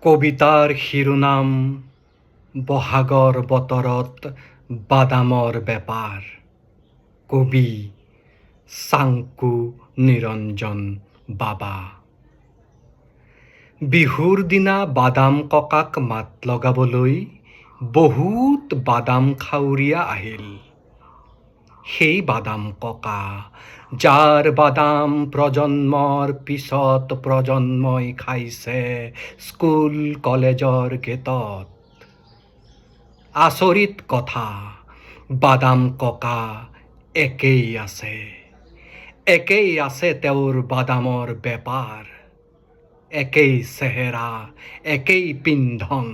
কবিতাৰ শিৰোনাম বহাগৰ বতৰত বাদামৰ বেপাৰ। কবি চাংকু নিৰঞ্জন বাবা। বিহুৰ দিনা বাদাম ককাক মাত লগাবলৈ বহুত বাদাম খাৱৰীয়া আহিল। সেই বাদাম ককা, যাৰ বাদাম প্ৰজন্মৰ পিছত প্ৰজন্মই খাইছে স্কুল কলেজৰ গেটত। আচৰিত কথা, বাদাম ককা একেই আছে। একেই আছে তেওঁৰ বাদামৰ বেপাৰ। একেই চেহেৰা, একেই পিন্ধন।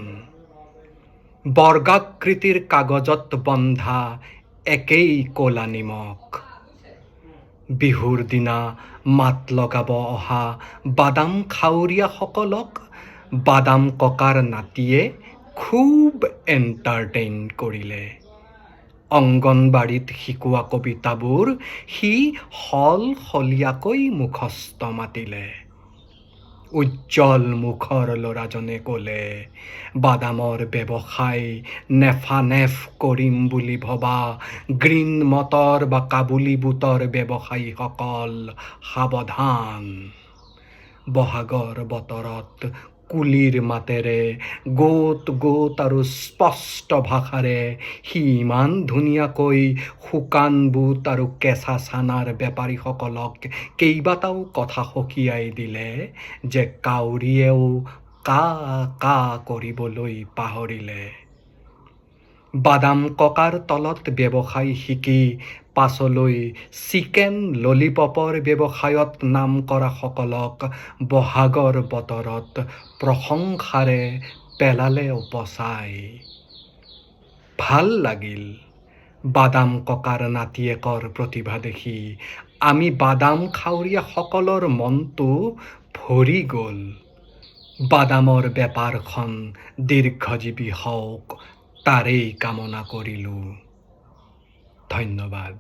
বৰ্গাকৃতিৰ কাগজত বন্ধা একেই ক'লা নিমখ। বিহুৰ দিনা মাত লগাব অহা বাদাম খাৱৰীয়াসকলক বাদাম ককাৰ নাতিয়ে খুব এণ্টাৰটেইন কৰিলে। অংগনবাড়ীত শিকোৱা কবিতাবোৰ সি সলসলীয়াকৈ মুখস্থ মাতিলে। উজ্জ্বল মুখৰ ল'ৰাজনে ক'লে, বাদামৰ ব্যৱসায় নেফানেফ কৰিম বুলি ভবা গ্ৰীণ মটৰ বা কাবুলী বুটৰ ব্যৱসায়ীসকল সাৱধান। বহাগৰ বতৰত কুলিৰ মাতেৰে গোট গোট আৰু স্পষ্ট ভাষাৰে সি ইমান ধুনীয়াকৈ শুকান বুট আৰু কেঁচা চানাৰ বেপাৰীসকলক কেইবাটাও কথা সকীয়াই দিলে যে কাউৰীয়েও কা কা কৰিবলৈ পাহৰিলে। বাদাম ককাৰ তলত ব্যৱসায় শিকি পাছলৈ চিকেন ললিপপৰ ব্যৱসায়ত নাম কৰা সকলক বহাগৰ বতৰত প্ৰশংসাৰে পেলালে উপচাই। ভাল লাগিল বাদাম ককাৰ নাতিয়েকৰ প্ৰতিভা দেখি। আমি বাদাম খাৱৰীয়াসকলৰ মনটো ভৰি গ'ল। বাদামৰ বেপাৰখন দীৰ্ঘজীৱী হওক তাৰেই কামনা কৰিলোঁ। ধন্যবাদ।